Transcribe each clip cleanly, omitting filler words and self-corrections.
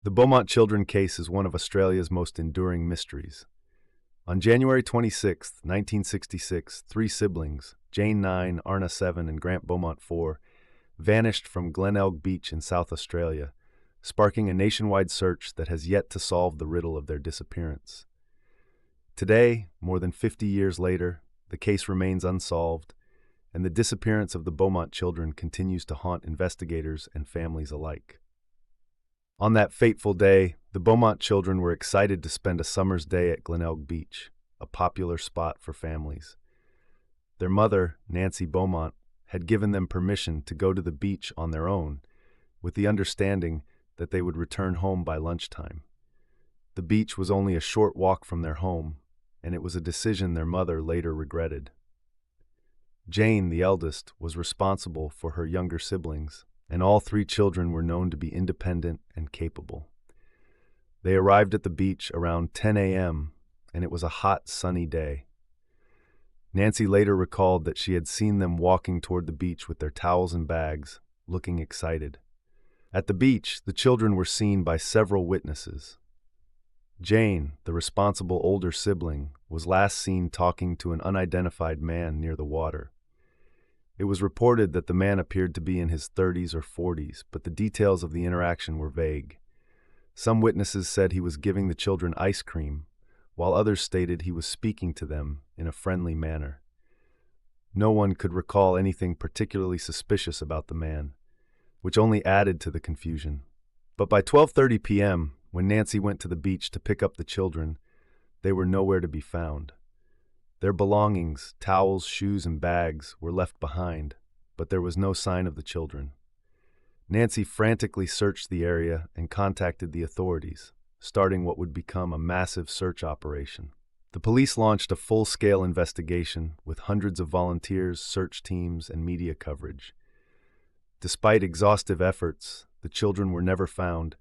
The Beaumont Children case is one of Australia's most enduring mysteries. On January 26, 1966, three siblings, Jane 9, Arna 7, and Grant Beaumont 4, vanished from Glenelg Beach in South Australia, sparking a nationwide search that has yet to solve the riddle of their disappearance. Today, more than 50 years later, the case remains unsolved, and the disappearance of the Beaumont children continues to haunt investigators and families alike. On that fateful day, the Beaumont children were excited to spend a summer's day at Glenelg Beach, a popular spot for families. Their mother, Nancy Beaumont, had given them permission to go to the beach on their own, with the understanding that they would return home by lunchtime. The beach was only a short walk from their home, and it was a decision their mother later regretted. Jane, the eldest, was responsible for her younger siblings, and all three children were known to be independent and capable. They arrived at the beach around 10 a.m., and it was a hot, sunny day. Nancy later recalled that she had seen them walking toward the beach with their towels and bags, looking excited. At the beach, the children were seen by several witnesses. Jane, the responsible older sibling, was last seen talking to an unidentified man near the water. It was reported that the man appeared to be in his 30s or 40s, but the details of the interaction were vague. Some witnesses said he was giving the children ice cream, while others stated he was speaking to them in a friendly manner. No one could recall anything particularly suspicious about the man, which only added to the confusion. But by 12:30 p.m., when Nancy went to the beach to pick up the children, they were nowhere to be found. Their belongings, towels, shoes, and bags, were left behind, but there was no sign of the children. Nancy frantically searched the area and contacted the authorities, starting what would become a massive search operation. The police launched a full-scale investigation with hundreds of volunteers, search teams, and media coverage. Despite exhaustive efforts, the children were never found,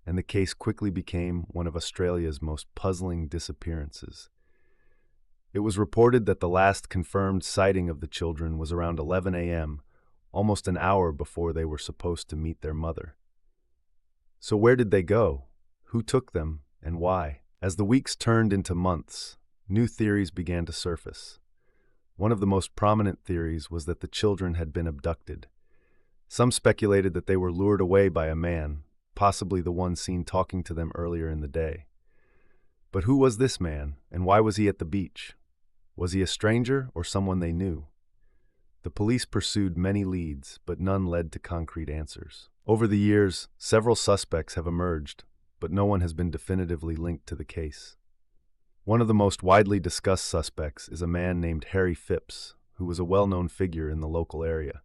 and the case quickly became one of Australia's most puzzling disappearances. It was reported that the last confirmed sighting of the children was around 11 a.m., almost an hour before they were supposed to meet their mother. So where did they go? Who took them, and why? As the weeks turned into months, new theories began to surface. One of the most prominent theories was that the children had been abducted. Some speculated that they were lured away by a man, possibly the one seen talking to them earlier in the day. But who was this man, and why was he at the beach? Was he a stranger or someone they knew? The police pursued many leads, but none led to concrete answers. Over the years, several suspects have emerged, but no one has been definitively linked to the case. One of the most widely discussed suspects is a man named Harry Phipps, who was a well-known figure in the local area.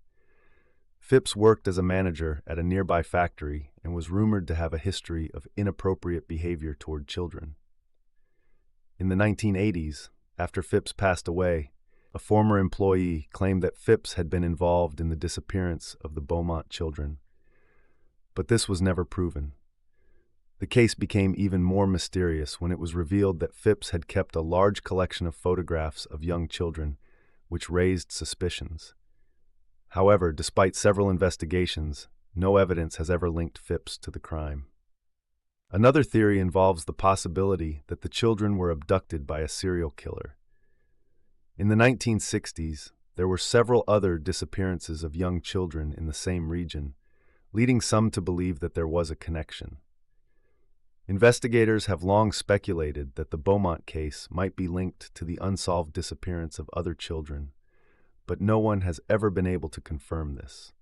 Phipps worked as a manager at a nearby factory and was rumored to have a history of inappropriate behavior toward children. In the 1980s, after Phipps passed away, a former employee claimed that Phipps had been involved in the disappearance of the Beaumont children. But this was never proven. The case became even more mysterious when it was revealed that Phipps had kept a large collection of photographs of young children, which raised suspicions. However, despite several investigations, no evidence has ever linked Phipps to the crime. Another theory involves the possibility that the children were abducted by a serial killer. In the 1960s, there were several other disappearances of young children in the same region, leading some to believe that there was a connection. Investigators have long speculated that the Beaumont case might be linked to the unsolved disappearance of other children, but no one has ever been able to confirm this.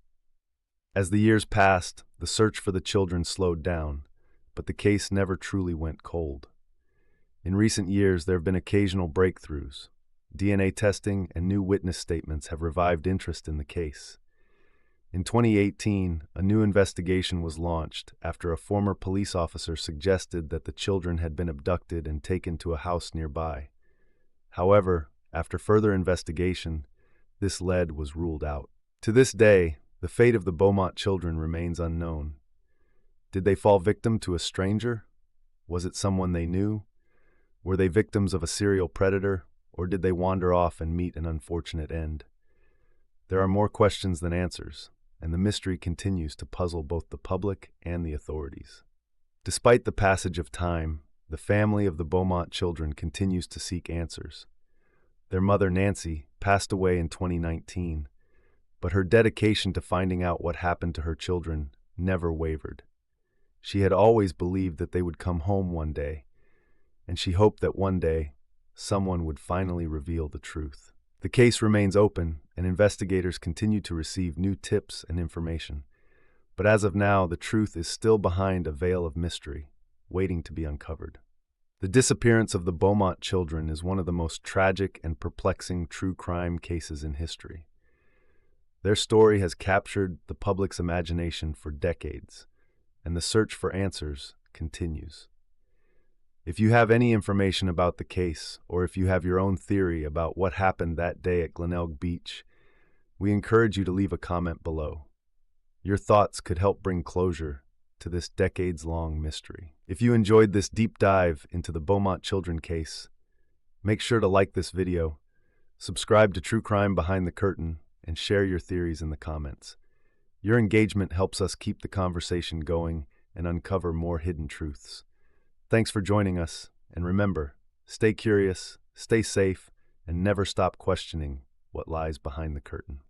As the years passed, the search for the children slowed down, but the case never truly went cold. In recent years, there have been occasional breakthroughs. DNA testing and new witness statements have revived interest in the case. In 2018, a new investigation was launched after a former police officer suggested that the children had been abducted and taken to a house nearby. However, after further investigation, this lead was ruled out. To this day, the fate of the Beaumont children remains unknown. Did they fall victim to a stranger? Was it someone they knew? Were they victims of a serial predator, or did they wander off and meet an unfortunate end? There are more questions than answers, and the mystery continues to puzzle both the public and the authorities. Despite the passage of time, the family of the Beaumont children continues to seek answers. Their mother, Nancy, passed away in 2019, but her dedication to finding out what happened to her children never wavered. She had always believed that they would come home one day, and she hoped that one day someone would finally reveal the truth. The case remains open, and investigators continue to receive new tips and information. But as of now, the truth is still behind a veil of mystery, waiting to be uncovered. The disappearance of the Beaumont children is one of the most tragic and perplexing true crime cases in history. Their story has captured the public's imagination for decades, and the search for answers continues. If you have any information about the case, or if you have your own theory about what happened that day at Glenelg Beach, we encourage you to leave a comment below. Your thoughts could help bring closure to this decades-long mystery. If you enjoyed this deep dive into the Beaumont Children case, make sure to like this video, subscribe to True Crime Behind the Curtain, and share your theories in the comments. Your engagement helps us keep the conversation going and uncover more hidden truths. Thanks for joining us, and remember, stay curious, stay safe, and never stop questioning what lies behind the curtain.